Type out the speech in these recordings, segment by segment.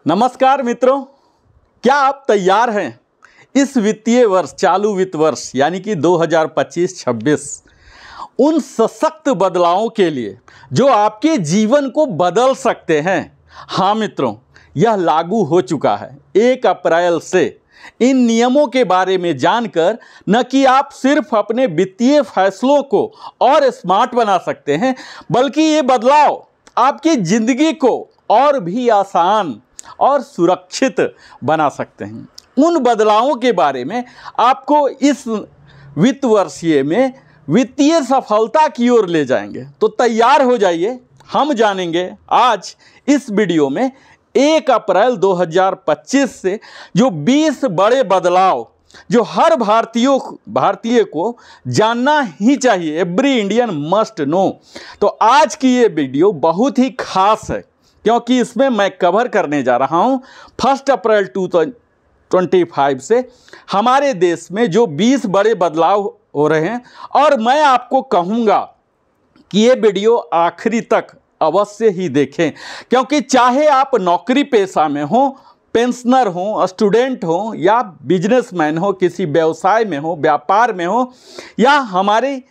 नमस्कार मित्रों, क्या आप तैयार हैं इस वित्तीय वर्ष चालू वित्त वर्ष यानी कि 2025-26 उन सशक्त बदलावों के लिए जो आपके जीवन को बदल सकते हैं। हाँ मित्रों, यह लागू हो चुका है 1 अप्रैल से। इन नियमों के बारे में जानकर न कि आप सिर्फ अपने वित्तीय फैसलों को और स्मार्ट बना सकते हैं, बल्कि ये बदलाव आपकी ज़िंदगी को और भी आसान और सुरक्षित बना सकते हैं। उन बदलावों के बारे में आपको इस वित्त वर्षीय में वित्तीय सफलता की ओर ले जाएंगे। तो तैयार हो जाइए, हम जानेंगे आज इस वीडियो में 1 अप्रैल 2025 से जो 20 बड़े बदलाव जो हर भारतीय को जानना ही चाहिए। Every Indian must know. तो आज की ये वीडियो बहुत ही खास है, क्योंकि इसमें मैं कवर करने जा रहा हूँ 1 अप्रैल 2025 से हमारे देश में जो 20 बड़े बदलाव हो रहे हैं। और मैं आपको कहूँगा कि ये वीडियो आखिरी तक अवश्य ही देखें, क्योंकि चाहे आप नौकरी पेशा में हो, पेंशनर हो, स्टूडेंट हो या बिजनेसमैन हो, किसी व्यवसाय में हो, व्यापार में हो या हमारे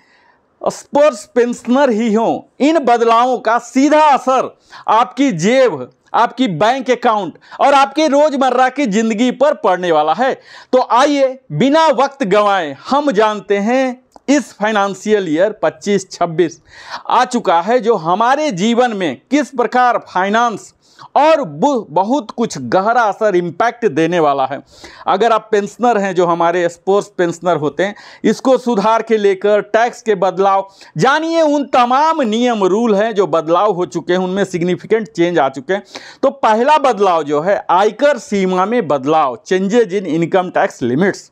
स्पोर्ट्स पेंशनर ही हो, इन बदलावों का सीधा असर आपकी जेब, आपकी बैंक अकाउंट और आपकी रोजमर्रा की जिंदगी पर पड़ने वाला है। तो आइए बिना वक्त गंवाए हम जानते हैं इस फाइनेंशियल ईयर 25-26 आ चुका है, जो हमारे जीवन में किस प्रकार फाइनेंस और बहुत कुछ गहरा असर इम्पैक्ट देने वाला है। अगर आप पेंशनर हैं, जो हमारे स्पोर्ट्स पेंशनर होते हैं, इसको सुधार के लेकर टैक्स के बदलाव जानिए। उन तमाम नियम रूल हैं जो बदलाव हो चुके हैं, उनमें सिग्निफिकेंट चेंज आ चुके हैं। तो पहला बदलाव जो है आयकर सीमा में बदलाव, changes in income tax limits.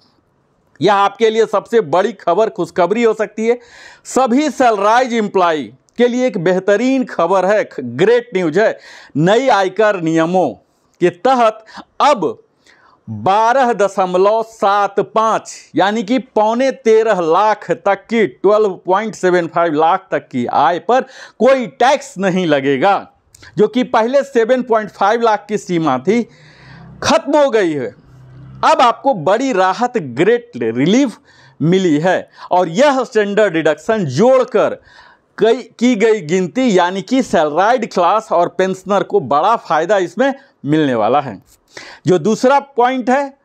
यह आपके लिए सबसे बड़ी खबर, खुशखबरी हो सकती है। सभी सैलराइज एम्प्लॉय के लिए एक बेहतरीन खबर है, ग्रेट न्यूज है। नई आयकर नियमों के तहत अब 12.75 यानी कि 12.75 लाख तक की 12.75 लाख तक की आय पर कोई टैक्स नहीं लगेगा, जो कि पहले 7.5 लाख की सीमा थी, खत्म हो गई है। अब आपको बड़ी राहत, ग्रेट रिलीफ मिली है। और यह स्टैंडर्ड डिडक्शन जोड़कर की गई गिनती यानी कि सैलराइड क्लास और पेंशनर को बड़ा फायदा इसमें मिलने वाला है। जो दूसरा पॉइंट है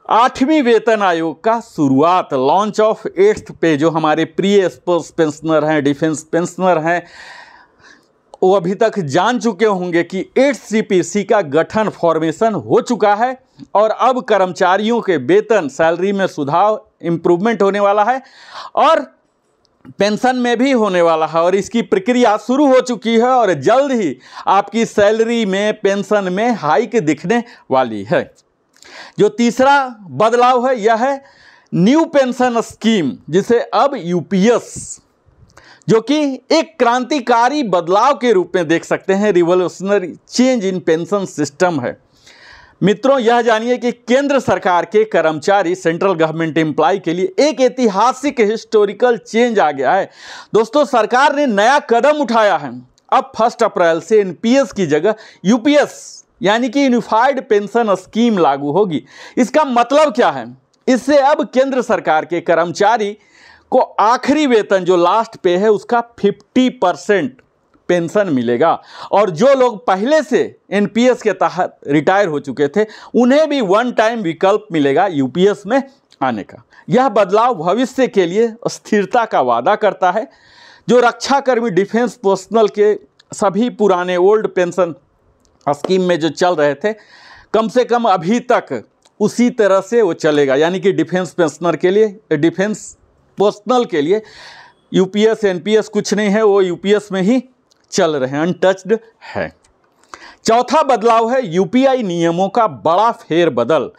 8वीं वेतन आयोग का शुरुआत, लॉन्च ऑफ 8th पे। जो हमारे प्रिय स्पोर्ट्स पेंशनर हैं, डिफेंस पेंशनर हैं, वो अभी तक जान चुके होंगे कि 8th CPC का गठन फॉर्मेशन हो चुका है और अब कर्मचारियों के वेतन, सैलरी में सुधार, इम्प्रूवमेंट होने वाला है और पेंशन में भी होने वाला है। और इसकी प्रक्रिया शुरू हो चुकी है और जल्द ही आपकी सैलरी में, पेंशन में हाइक दिखने वाली है। जो तीसरा बदलाव है यह है न्यू पेंशन स्कीम, जिसे अब UPS, जो कि एक क्रांतिकारी बदलाव के रूप में देख सकते हैं, revolutionary change in pension system है। मित्रों, यह जानिए कि केंद्र सरकार के कर्मचारी, सेंट्रल गवर्नमेंट एम्प्लॉय के लिए एक ऐतिहासिक हिस्टोरिकल चेंज आ गया है। दोस्तों, सरकार ने नया कदम उठाया है। अब 1 अप्रैल से NPS की जगह UPS यानी कि यूनिफाइड पेंशन स्कीम लागू होगी। इसका मतलब क्या है? इससे अब केंद्र सरकार के कर्मचारी को आखिरी वेतन, जो लास्ट पे है, उसका 50% पेंशन मिलेगा। और जो लोग पहले से NPS के तहत रिटायर हो चुके थे, उन्हें भी वन टाइम विकल्प मिलेगा UPS में आने का। यह बदलाव भविष्य के लिए स्थिरता का वादा करता है। जो रक्षाकर्मी, डिफेंस पर्सनल के सभी पुराने ओल्ड पेंशन स्कीम में जो चल रहे थे, कम से कम अभी तक उसी तरह से वो चलेगा। यानी कि डिफेंस पेंशनर के लिए, डिफेंस पर्सनल के लिए UPS NPS कुछ नहीं है, वो UPS में ही चल रहे हैं, अनटच्ड है। चौथा बदलाव है UPI नियमों का बड़ा फेरबदल।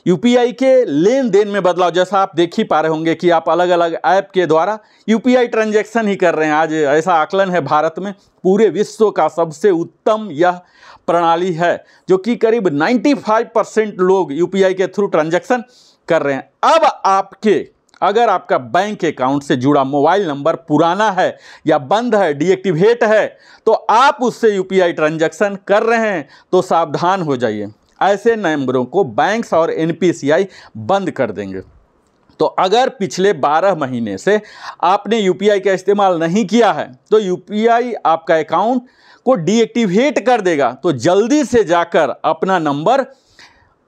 UPI के लेन देन में बदलाव, जैसा आप देख ही पा रहे होंगे कि आप अलग अलग ऐप के द्वारा UPI ट्रांजैक्शन ही कर रहे हैं। आज ऐसा आकलन है, भारत में पूरे विश्व का सबसे उत्तम यह प्रणाली है, जो कि करीब 95% लोग UPI के थ्रू ट्रांजैक्शन कर रहे हैं। अब आपके अगर आपका बैंक अकाउंट से जुड़ा मोबाइल नंबर पुराना है या बंद है, डीएक्टिवेट है, तो आप उससे यूपीआई ट्रांजैक्शन कर रहे हैं तो सावधान हो जाइए। ऐसे नंबरों को बैंक्स और एनपीसीआई बंद कर देंगे। तो अगर पिछले 12 महीने से आपने यूपीआई का इस्तेमाल नहीं किया है तो यूपीआई आपका अकाउंट को डीएक्टिवेट कर देगा। तो जल्दी से जाकर अपना नंबर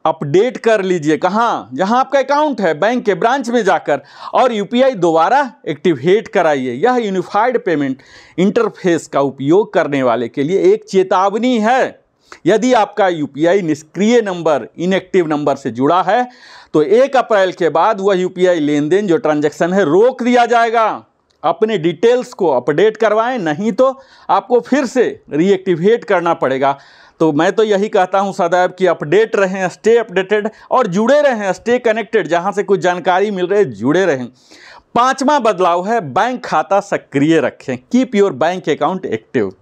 अपडेट कर लीजिए। कहाँ? जहाँ आपका अकाउंट है, बैंक के ब्रांच में जाकर, और यूपीआई दोबारा एक्टिवेट कराइए। यह यूनिफाइड पेमेंट इंटरफेस का उपयोग करने वाले के लिए एक चेतावनी है। यदि आपका यूपीआई निष्क्रिय नंबर, इनएक्टिव नंबर से जुड़ा है तो 1 अप्रैल के बाद वह यूपीआई लेन देन जो ट्रांजैक्शन है रोक दिया जाएगा। अपने डिटेल्स को अपडेट करवाएं, नहीं तो आपको फिर से रीएक्टिवेट करना पड़ेगा। तो मैं तो यही कहता हूं सदैव कि अपडेट रहें, स्टे अपडेटेड और जुड़े रहें, स्टे कनेक्टेड। जहां से कुछ जानकारी मिल रही है जुड़े रहें। 5वां बदलाव है बैंक खाता सक्रिय रखें। Keep your bank account active.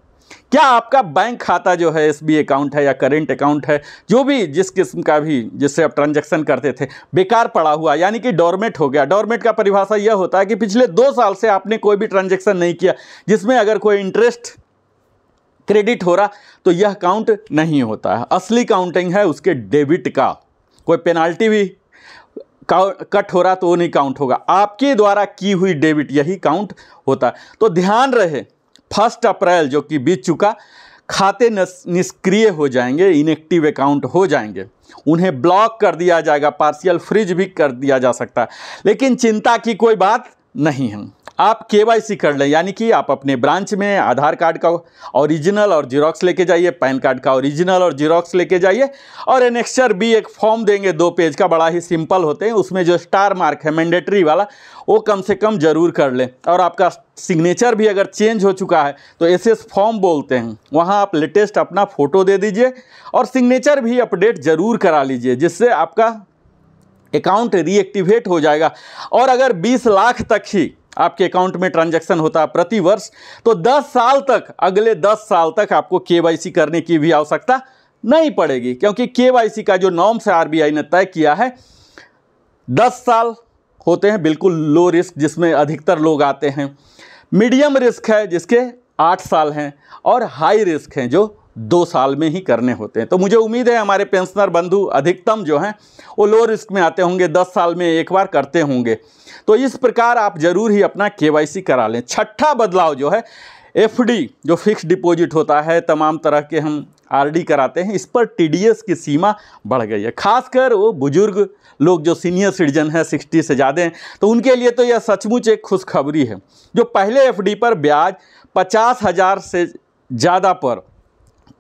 क्या आपका बैंक खाता जो है एसबी अकाउंट है या करेंट अकाउंट है, जो भी जिस किस्म का भी जिससे आप ट्रांजैक्शन करते थे, बेकार पड़ा हुआ यानी कि डोरमेट हो गया। डोरमेट का परिभाषा यह होता है कि पिछले 2 साल से आपने कोई भी ट्रांजैक्शन नहीं किया जिसमें अगर कोई इंटरेस्ट क्रेडिट हो रहा तो यह काउंट नहीं होता है। असली काउंटिंग है उसके डेबिट का। कोई पेनाल्टी भी कट हो रहा तो वो नहीं काउंट होगा, आपके द्वारा की हुई डेबिट यही काउंट होता है। तो ध्यान रहे 1 अप्रैल जो कि बीत चुका, खाते निष्क्रिय हो जाएंगे, इनएक्टिव अकाउंट हो जाएंगे, उन्हें ब्लॉक कर दिया जाएगा, पार्शियल फ्रीज भी कर दिया जा सकता है। लेकिन चिंता की कोई बात नहीं है। आप केवाईसी कर लें, यानी कि आप अपने ब्रांच में आधार कार्ड का ओरिजिनल और जीरोक्स लेके जाइए, पैन कार्ड का ओरिजिनल और जीरोक्स लेके जाइए, और एनेक्सचर बी एक फॉर्म देंगे 2 पेज का, बड़ा ही सिंपल होते हैं। उसमें जो स्टार मार्क है मैंडेटरी वाला वो कम से कम जरूर कर लें। और आपका सिग्नेचर भी अगर चेंज हो चुका है तो एसएस फॉर्म बोलते हैं, वहाँ आप लेटेस्ट अपना फ़ोटो दे दीजिए और सिग्नेचर भी अपडेट ज़रूर करा लीजिए, जिससे आपका अकाउंट रीएक्टिवेट हो जाएगा। और अगर 20 लाख तक ही आपके अकाउंट में ट्रांजैक्शन होता है प्रति वर्ष तो 10 साल तक, अगले 10 साल तक आपको केवाईसी करने की भी आवश्यकता नहीं पड़ेगी, क्योंकि केवाईसी का जो नॉर्म्स है आरबीआई ने तय किया है 10 साल होते हैं बिल्कुल लो रिस्क, जिसमें अधिकतर लोग आते हैं। मीडियम रिस्क है जिसके 8 साल हैं, और हाई रिस्क हैं जो 2 साल में ही करने होते हैं। तो मुझे उम्मीद है हमारे पेंशनर बंधु अधिकतम जो हैं वो लो रिस्क में आते होंगे, 10 साल में एक बार करते होंगे। तो इस प्रकार आप जरूर ही अपना केवाईसी करा लें। 6ठा बदलाव जो है एफडी, जो फिक्स डिपॉजिट होता है, तमाम तरह के हम आरडी कराते हैं, इस पर टीडीएस की सीमा बढ़ गई है। खासकर वो बुजुर्ग लोग जो सीनियर सिटीजन हैं, 60 से ज़्यादा हैं, तो उनके लिए तो यह सचमुच एक खुशखबरी है। जो पहले एफडी पर ब्याज 50,000 से ज़्यादा पर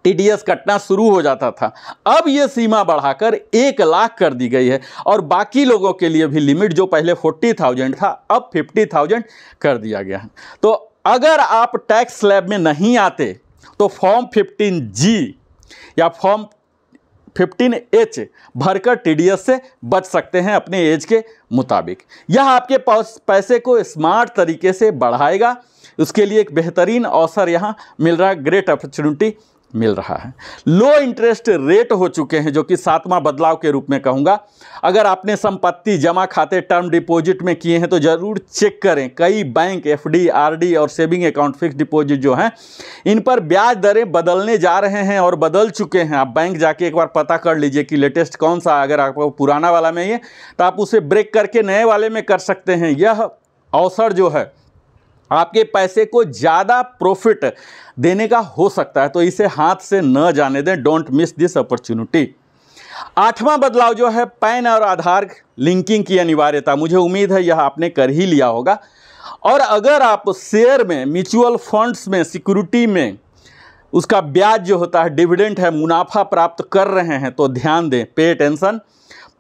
टीडीएस कटना शुरू हो जाता था, अब ये सीमा बढ़ाकर 1 लाख कर दी गई है। और बाकी लोगों के लिए भी लिमिट जो पहले 40,000 था अब 50,000 कर दिया गया है। तो अगर आप टैक्स स्लैब में नहीं आते तो फॉर्म 15G या फॉर्म 15H भरकर टीडीएस से बच सकते हैं अपने एज के मुताबिक। यह आपके पैसे को स्मार्ट तरीके से बढ़ाएगा, उसके लिए एक बेहतरीन अवसर यहाँ मिल रहा है, ग्रेट अपॉर्चुनिटी मिल रहा है। लो इंटरेस्ट रेट हो चुके हैं, जो कि 7वां बदलाव के रूप में कहूँगा। अगर आपने संपत्ति जमा खाते टर्म डिपॉजिट में किए हैं तो ज़रूर चेक करें। कई बैंक एफडी, आरडी और सेविंग अकाउंट फिक्स डिपॉजिट जो हैं, इन पर ब्याज दरें बदलने जा रहे हैं और बदल चुके हैं। आप बैंक जाके एक बार पता कर लीजिए कि लेटेस्ट कौन सा। अगर आपको पुराना वाला में है तो आप उसे ब्रेक करके नए वाले में कर सकते हैं। यह अवसर जो है आपके पैसे को ज़्यादा प्रॉफिट देने का हो सकता है, तो इसे हाथ से न जाने दें। Don't miss this opportunity. 8वां बदलाव जो है पैन और आधार लिंकिंग की अनिवार्यता। मुझे उम्मीद है यह आपने कर ही लिया होगा। और अगर आप शेयर में, म्यूचुअल फंड्स में, सिक्योरिटी में उसका ब्याज जो होता है, डिविडेंड है, मुनाफा प्राप्त कर रहे हैं तो ध्यान दें, पे अटेंशन।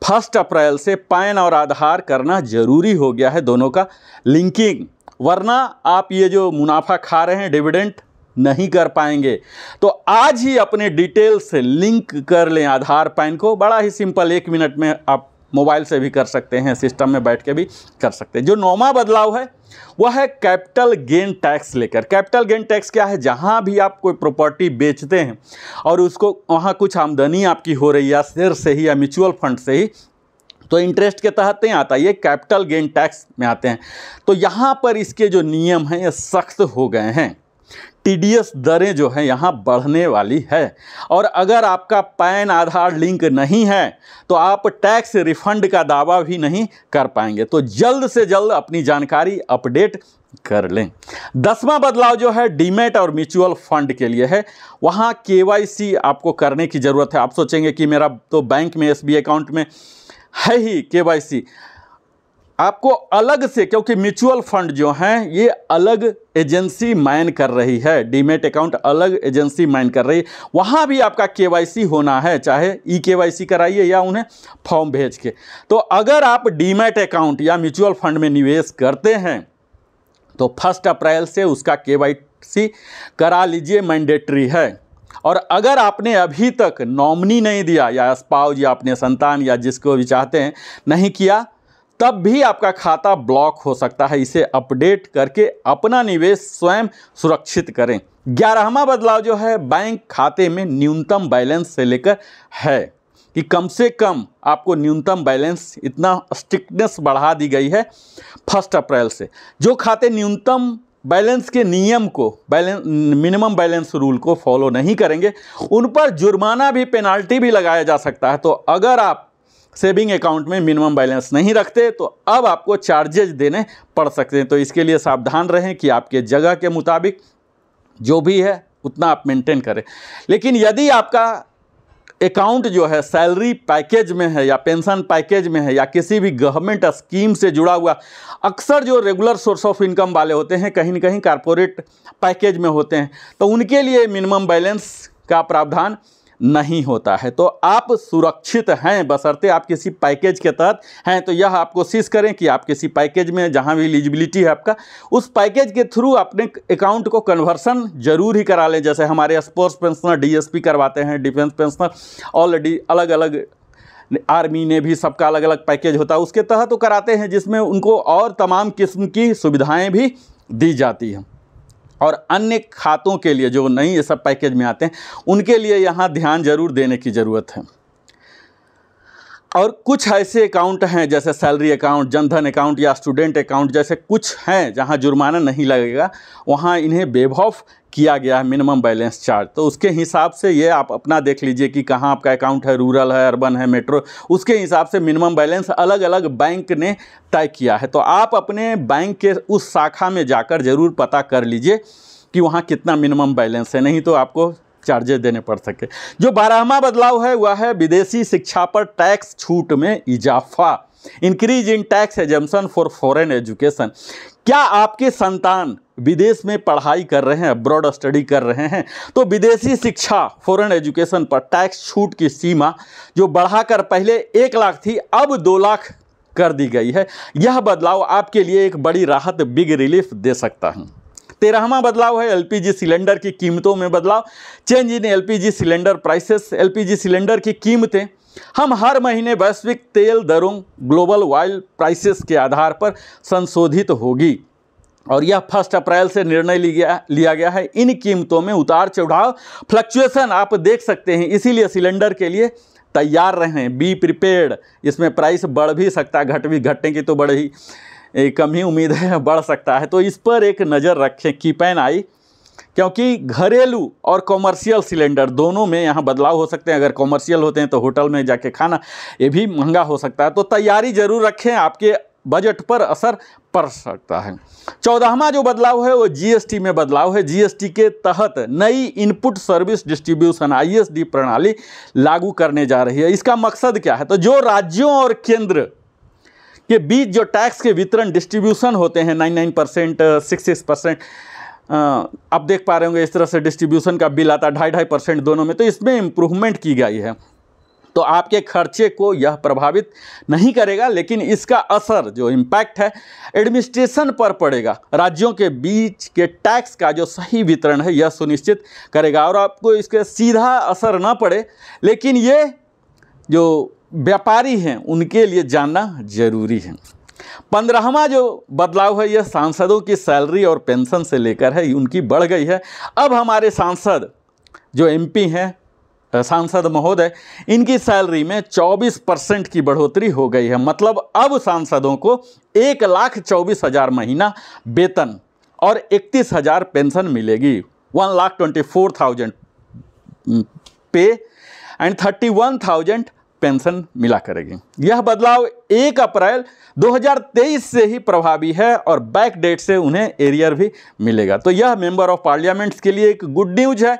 1 अप्रैल से पैन और आधार करना जरूरी हो गया है, दोनों का लिंकिंग, वरना आप ये जो मुनाफा खा रहे हैं डिविडेंड नहीं कर पाएंगे। तो आज ही अपने डिटेल से लिंक कर लें आधार पैन को। बड़ा ही सिंपल, 1 मिनट में आप मोबाइल से भी कर सकते हैं, सिस्टम में बैठ के भी कर सकते हैं। जो 9वां बदलाव है वह है कैपिटल गेन टैक्स लेकर। कैपिटल गेन टैक्स क्या है? जहां भी आप कोई प्रॉपर्टी बेचते हैं और उसको वहां कुछ आमदनी आपकी हो रही है शेयर से ही या म्यूचुअल फंड से ही, तो इंटरेस्ट के तहत नहीं आता, ये कैपिटल गेन टैक्स में आते हैं। तो यहाँ पर इसके जो नियम हैं ये सख्त हो गए हैं। टीडीएस दरें जो हैं यहाँ बढ़ने वाली है, और अगर आपका पैन आधार लिंक नहीं है तो आप टैक्स रिफंड का दावा भी नहीं कर पाएंगे। तो जल्द से जल्द अपनी जानकारी अपडेट कर लें। 10वां बदलाव जो है डीमैट और म्यूचुअल फंड के लिए है। वहाँ केवाईसी आपको करने की ज़रूरत है। आप सोचेंगे कि मेरा तो बैंक में एसबीआई अकाउंट में है ही केवाईसी, आपको अलग से, क्योंकि म्यूचुअल फंड जो हैं ये अलग एजेंसी मैन कर रही है, डीमैट अकाउंट अलग एजेंसी मैन कर रही है, वहाँ भी आपका केवाईसी होना है, चाहे ई केवाईसी कराइए या उन्हें फॉर्म भेज के। तो अगर आप डीमैट अकाउंट या म्यूचुअल फंड में निवेश करते हैं तो 1 अप्रैल से उसका केवाईसी करा लीजिए, मैंडेटरी है। और अगर आपने अभी तक नॉमिनी नहीं दिया, या स्पाउस या अपने संतान या जिसको भी चाहते हैं नहीं किया, तब भी आपका खाता ब्लॉक हो सकता है। इसे अपडेट करके अपना निवेश स्वयं सुरक्षित करें। 11वां बदलाव जो है बैंक खाते में न्यूनतम बैलेंस से लेकर है कि कम से कम आपको न्यूनतम बैलेंस, इतना स्ट्रिक्टनेस बढ़ा दी गई है 1 अप्रैल से। जो खाते न्यूनतम बैलेंस के नियम को, मिनिमम बैलेंस रूल को फॉलो नहीं करेंगे, उन पर जुर्माना भी, पेनाल्टी भी लगाया जा सकता है। तो अगर आप सेविंग अकाउंट में मिनिमम बैलेंस नहीं रखते तो अब आपको चार्जेज देने पड़ सकते हैं। तो इसके लिए सावधान रहें कि आपके जगह के मुताबिक जो भी है उतना आप मेंटेन करें। लेकिन यदि आपका अकाउंट जो है सैलरी पैकेज में है या पेंशन पैकेज में है या किसी भी गवर्नमेंट स्कीम से जुड़ा हुआ, अक्सर जो रेगुलर सोर्स ऑफ इनकम वाले होते हैं कहीं न कहीं कारपोरेट पैकेज में होते हैं, तो उनके लिए मिनिमम बैलेंस का प्रावधान नहीं होता है। तो आप सुरक्षित हैं बशर्ते आप किसी पैकेज के तहत हैं। तो यह आप कोशिश करें कि आप किसी पैकेज में, जहां भी एलिजिबिलिटी है आपका, उस पैकेज के थ्रू अपने अकाउंट को कन्वर्सन जरूर ही करा लें। जैसे हमारे स्पोर्ट्स पेंशनर डीएसपी करवाते हैं, डिफेंस पेंशनर ऑलरेडी अलग अलग, आर्मी ने भी सबका अलग अलग पैकेज होता है, उसके तहत तो कराते हैं, जिसमें उनको और तमाम किस्म की सुविधाएँ भी दी जाती हैं। और अन्य खातों के लिए जो नहीं ये सब पैकेज में आते हैं, उनके लिए यहाँ ध्यान जरूर देने की ज़रूरत है। और कुछ ऐसे अकाउंट हैं जैसे सैलरी अकाउंट, जनधन अकाउंट या स्टूडेंट अकाउंट जैसे कुछ हैं जहाँ जुर्माना नहीं लगेगा, वहाँ इन्हें वेव किया गया है मिनिमम बैलेंस चार्ज। तो उसके हिसाब से ये आप अपना देख लीजिए कि कहाँ आपका अकाउंट है, रूरल है, अर्बन है, मेट्रो, उसके हिसाब से मिनिमम बैलेंस अलग अलग बैंक ने तय किया है। तो आप अपने बैंक के उस शाखा में जाकर ज़रूर पता कर लीजिए कि वहाँ कितना मिनिमम बैलेंस है, नहीं तो आपको चार्जेस देने पड़ सके। जो 12वां बदलाव है वह है विदेशी शिक्षा पर टैक्स छूट में इजाफा, increase in tax assumption for foreign education. क्या आपके संतान विदेश में पढ़ाई कर रहे हैं, अब्रॉड स्टडी कर रहे हैं, तो विदेशी शिक्षा, फॉरेन एजुकेशन पर टैक्स छूट की सीमा जो बढ़ाकर पहले 1 लाख थी अब 2 लाख कर दी गई है। यह बदलाव आपके लिए एक बड़ी राहत, बिग रिलीफ दे सकता है। 13वां बदलाव है एलपीजी सिलेंडर की कीमतों में बदलाव, change in LPG cylinder prices. LPG cylinder की कीमतें हम हर महीने वैश्विक तेल दरों, ग्लोबल ऑयल प्राइसेस के आधार पर संशोधित होगी, और यह 1 अप्रैल से निर्णय लिया गया है। इन कीमतों में उतार चढ़ाव, फ्लक्चुएशन आप देख सकते हैं, इसीलिए सिलेंडर के लिए तैयार रहें, बी प्रिपेयर्ड। इसमें प्राइस बढ़ भी सकता है, घटने की तो बड़ी कम ही उम्मीद है, बढ़ सकता है। तो इस पर एक नज़र रखें, कीप एन आई, क्योंकि घरेलू और कॉमर्शियल सिलेंडर दोनों में यहाँ बदलाव हो सकते हैं। अगर कॉमर्शियल होते हैं तो होटल में जाके खाना ये भी महंगा हो सकता है। तो तैयारी ज़रूर रखें, आपके बजट पर असर पड़ सकता है। 14वां जो बदलाव है वो जीएसटी में बदलाव है। जीएसटी के तहत नई इनपुट सर्विस डिस्ट्रीब्यूशन ISD प्रणाली लागू करने जा रही है। इसका मकसद क्या है? तो जो राज्यों और केंद्र के बीच जो टैक्स के वितरण, डिस्ट्रीब्यूशन होते हैं 99%, 66%, आप देख पा रहे होंगे इस तरह से डिस्ट्रीब्यूशन का बिल आता है 2.5% दोनों में, तो इसमें इम्प्रूवमेंट की गई है। तो आपके खर्चे को यह प्रभावित नहीं करेगा, लेकिन इसका असर, जो इम्पैक्ट है, एडमिनिस्ट्रेशन पर पड़ेगा। राज्यों के बीच के टैक्स का जो सही वितरण है यह सुनिश्चित करेगा, और आपको इसके सीधा असर ना पड़े, लेकिन ये जो व्यापारी हैं उनके लिए जानना जरूरी है। 15वां जो बदलाव है यह सांसदों की सैलरी और पेंशन से लेकर है, उनकी बढ़ गई है। अब हमारे सांसद जो MP हैं सांसद महोदय, इनकी सैलरी में 24% की बढ़ोतरी हो गई है। मतलब अब सांसदों को 1,24,000 महीना वेतन और 31,000 पेंशन मिलेगी। 1,24,000 पे एंड 31,000 पेंशन मिला करेगी। यह बदलाव 1 अप्रैल 2023 से ही प्रभावी है और बैक डेट से उन्हें एरियर भी मिलेगा। तो यह मेंबर ऑफ पार्लियामेंट्स के लिए एक गुड न्यूज है।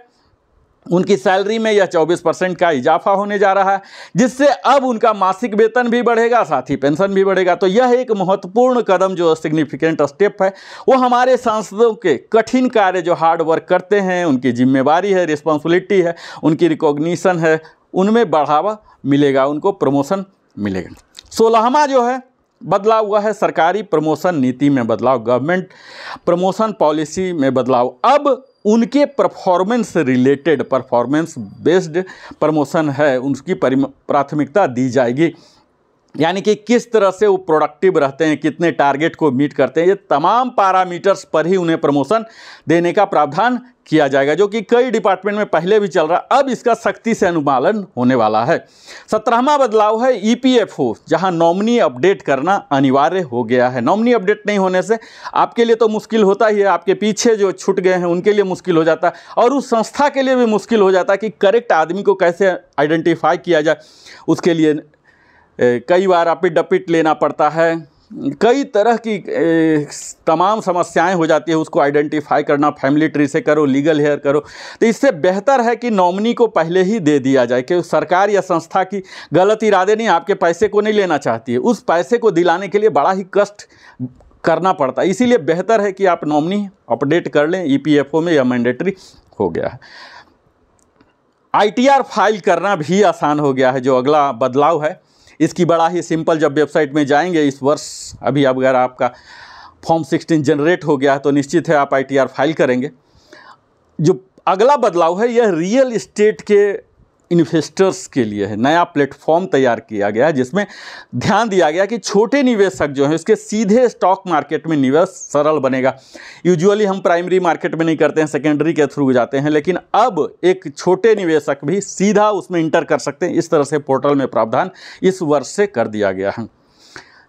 उनकी सैलरी में यह 24% का इजाफा होने जा रहा है, जिससे अब उनका मासिक वेतन भी बढ़ेगा, साथ ही पेंशन भी बढ़ेगा। तो यह एक महत्वपूर्ण कदम, जो सिग्निफिकेंट स्टेप है, वो हमारे सांसदों के कठिन कार्य, जो हार्ड वर्क करते हैं, उनकी जिम्मेवारी है, रिस्पॉन्सिबिलिटी है, उनकी रिकॉग्निशन है, उनमें बढ़ावा मिलेगा, उनको प्रमोशन मिलेगा। 16वां जो है बदलाव हुआ है सरकारी प्रमोशन नीति में बदलाव, गवर्नमेंट प्रमोशन पॉलिसी में बदलाव। अब उनके performance related, performance based promotion है, उनकी प्राथमिकता दी जाएगी। यानी कि किस तरह से वो प्रोडक्टिव रहते हैं, कितने टारगेट को मीट करते हैं, ये तमाम पैरामीटर्स पर ही उन्हें प्रमोशन देने का प्रावधान किया जाएगा, जो कि कई डिपार्टमेंट में पहले भी चल रहा है। अब इसका सख्ती से अनुपालन होने वाला है। 17वां बदलाव है EPFO, जहां नॉमिनी अपडेट करना अनिवार्य हो गया है। नॉमिनी अपडेट नहीं होने से आपके लिए तो मुश्किल होता ही है, आपके पीछे जो छूट गए हैं उनके लिए मुश्किल हो जाता है, और उस संस्था के लिए भी मुश्किल हो जाता है कि करेक्ट आदमी को कैसे आइडेंटिफाई किया जाए। उसके लिए कई बार अपिट लेना पड़ता है, कई तरह की तमाम समस्याएं हो जाती है उसको आइडेंटिफाई करना, फैमिली ट्री से करो, लीगल हेयर करो। तो इससे बेहतर है कि नॉमिनी को पहले ही दे दिया जाए, कि सरकार या संस्था की गलत इरादे नहीं, आपके पैसे को नहीं लेना चाहती है, उस पैसे को दिलाने के लिए बड़ा ही कष्ट करना पड़ता है। इसीलिए बेहतर है कि आप नॉमिनी अपडेट कर लें। EPFO में यह मैंडेटरी हो गया है। ITR फाइल करना भी आसान हो गया है, जो अगला बदलाव है। इसकी बड़ा ही सिंपल, जब वेबसाइट में जाएंगे इस वर्ष, अभी अगर आपका फॉर्म 16 जनरेट हो गया तो निश्चित है आप ITR फाइल करेंगे। जो अगला बदलाव है यह रियल इस्टेट के इन्वेस्टर्स के लिए है। नया प्लेटफॉर्म तैयार किया गया है, जिसमें ध्यान दिया गया कि छोटे निवेशक जो हैं इसके सीधे स्टॉक मार्केट में निवेश सरल बनेगा। यूजुअली हम प्राइमरी मार्केट में नहीं करते हैं, सेकेंडरी के थ्रू जाते हैं, लेकिन अब एक छोटे निवेशक भी सीधा उसमें इंटर कर सकते हैं। इस तरह से पोर्टल में प्रावधान इस वर्ष से कर दिया गया है।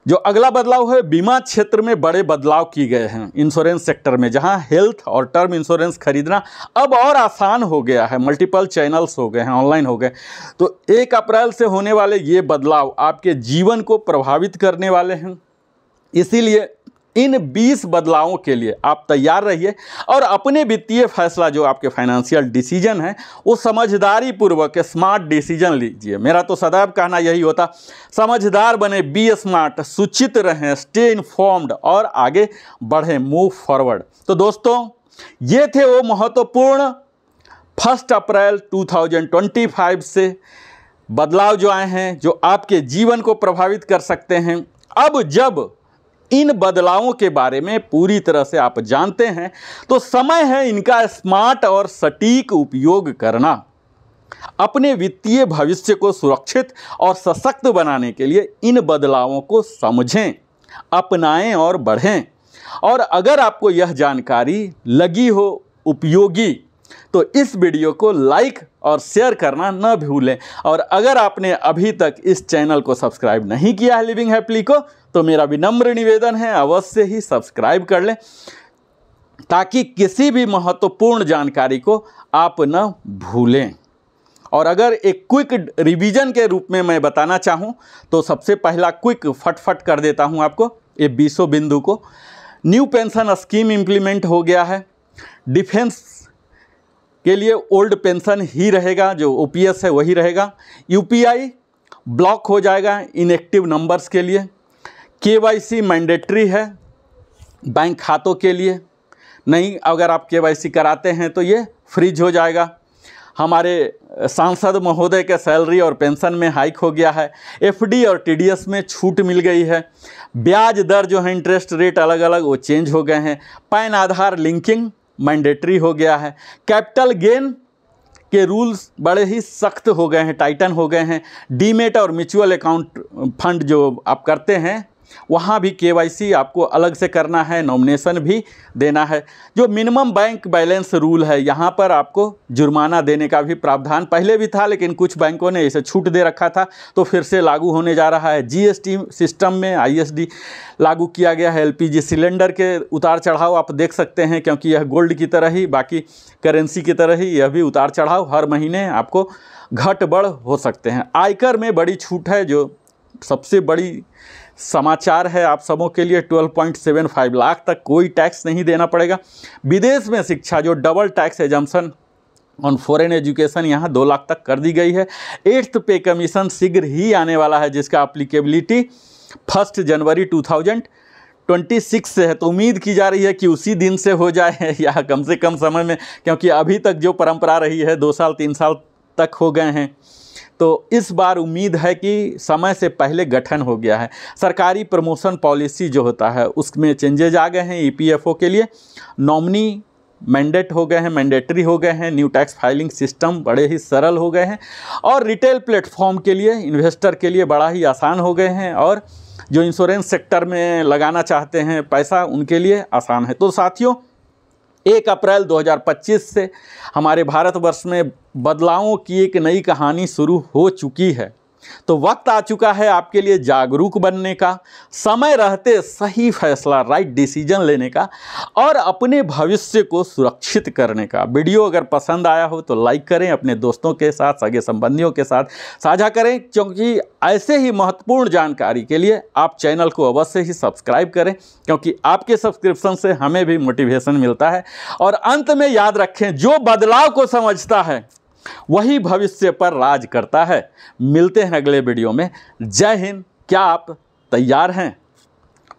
जो अगला बदलाव है, बीमा क्षेत्र में बड़े बदलाव किए गए हैं। इंश्योरेंस सेक्टर में, जहां हेल्थ और टर्म इंश्योरेंस खरीदना अब और आसान हो गया है, मल्टीपल चैनल्स हो गए हैं, ऑनलाइन हो गए। तो 1 अप्रैल से होने वाले ये बदलाव आपके जीवन को प्रभावित करने वाले हैं। इसीलिए इन 20 बदलावों के लिए आप तैयार रहिए और अपने वित्तीय फैसला, जो आपके फाइनेंशियल डिसीजन है, वो समझदारी पूर्वक स्मार्ट डिसीजन लीजिए। मेरा तो सदैव कहना यही होता, समझदार बने, बी स्मार्ट, सूचित रहें, स्टे इन्फॉर्म्ड और आगे बढ़ें, मूव फॉरवर्ड। तो दोस्तों, ये थे वो महत्वपूर्ण 1 अप्रैल 2025 से बदलाव जो आए हैं, जो आपके जीवन को प्रभावित कर सकते हैं। अब जब इन बदलावों के बारे में पूरी तरह से आप जानते हैं, तो समय है इनका स्मार्ट और सटीक उपयोग करना। अपने वित्तीय भविष्य को सुरक्षित और सशक्त बनाने के लिए इन बदलावों को समझें, अपनाएं और बढ़ें। और अगर आपको यह जानकारी लगी हो उपयोगी, तो इस वीडियो को लाइक और शेयर करना न भूलें। और अगर आपने अभी तक इस चैनल को सब्सक्राइब नहीं किया है लिविंग हैप्पीली को, तो मेरा विनम्र निवेदन है अवश्य ही सब्सक्राइब कर लें, ताकि किसी भी महत्वपूर्ण जानकारी को आप न भूलें। और अगर एक क्विक रिवीजन के रूप में मैं बताना चाहूँ, तो सबसे पहला क्विक फटफट कर देता हूँ आपको ये 20 बिंदु को। न्यू पेंशन स्कीम इम्प्लीमेंट हो गया है। डिफेंस के लिए ओल्ड पेंशन ही रहेगा, जो OPS है वही रहेगा। UPI ब्लॉक हो जाएगा इनएक्टिव नंबर्स के लिए। KYC मैंडेटरी है बैंक खातों के लिए, नहीं अगर आप KYC कराते हैं तो ये फ्रीज हो जाएगा। हमारे सांसद महोदय के सैलरी और पेंशन में हाइक हो गया है। FD और TDS में छूट मिल गई है। ब्याज दर जो है, इंटरेस्ट रेट अलग अलग, वो चेंज हो गए हैं। पैन आधार लिंकिंग मैंडेटरी हो गया है। कैपिटल गेन के रूल्स बड़े ही सख्त हो गए हैं, टाइटन हो गए हैं। डीमेट और म्यूचुअल अकाउंट फंड जो आप करते हैं, वहाँ भी KYC आपको अलग से करना है, नॉमिनेशन भी देना है। जो मिनिमम बैंक बैलेंस रूल है, यहाँ पर आपको जुर्माना देने का भी प्रावधान पहले भी था, लेकिन कुछ बैंकों ने इसे छूट दे रखा था, तो फिर से लागू होने जा रहा है। GST सिस्टम में ISD लागू किया गया है। LPG सिलेंडर के उतार चढ़ाव आप देख सकते हैं, क्योंकि यह गोल्ड की तरह ही, बाकी करेंसी की तरह ही यह भी उतार चढ़ाव हर महीने आपको घट बढ़ हो सकते हैं। आयकर में बड़ी छूट है, जो सबसे बड़ी समाचार है आप सबों के लिए। 12.75 लाख तक कोई टैक्स नहीं देना पड़ेगा। विदेश में शिक्षा, जो double tax assumption on foreign education, यहाँ 2 लाख तक कर दी गई है। 8th पे कमीशन शीघ्र ही आने वाला है, जिसका अप्लीकेबिलिटी 1 जनवरी 2026 से है। तो उम्मीद की जा रही है कि उसी दिन से हो जाए या कम से कम समय में, क्योंकि अभी तक जो परंपरा रही है 2 साल 3 साल तक हो गए हैं। तो इस बार उम्मीद है कि समय से पहले गठन हो गया है। सरकारी प्रमोशन पॉलिसी जो होता है उसमें चेंजेज आ गए हैं। EPFO के लिए नॉमिनी मैंडेट हो गए हैं, मैंडेटरी हो गए हैं। न्यू टैक्स फाइलिंग सिस्टम बड़े ही सरल हो गए हैं, और रिटेल प्लेटफॉर्म के लिए, इन्वेस्टर के लिए बड़ा ही आसान हो गए हैं, और जो इंश्योरेंस सेक्टर में लगाना चाहते हैं पैसा, उनके लिए आसान है। तो साथियों, 1 अप्रैल 2025 से हमारे भारतवर्ष में बदलावों की एक नई कहानी शुरू हो चुकी है। तो वक्त आ चुका है आपके लिए जागरूक बनने का, समय रहते सही फैसला, राइट डिसीजन लेने का, और अपने भविष्य को सुरक्षित करने का। वीडियो अगर पसंद आया हो तो लाइक करें, अपने दोस्तों के साथ, सगे संबंधियों के साथ साझा करें, क्योंकि ऐसे ही महत्वपूर्ण जानकारी के लिए आप चैनल को अवश्य ही सब्सक्राइब करें, क्योंकि आपके सब्सक्रिप्शन से हमें भी मोटिवेशन मिलता है। और अंत में याद रखें, जो बदलाव को समझता है वही भविष्य पर राज करता है। मिलते हैं अगले वीडियो में। जय हिंद। क्या आप तैयार हैं?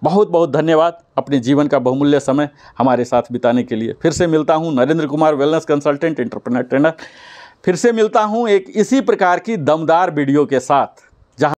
बहुत बहुत धन्यवाद अपने जीवन का बहुमूल्य समय हमारे साथ बिताने के लिए। फिर से मिलता हूं, Narendra Kumar, wellness consultant, entrepreneur trainer. फिर से मिलता हूं एक इसी प्रकार की दमदार वीडियो के साथ।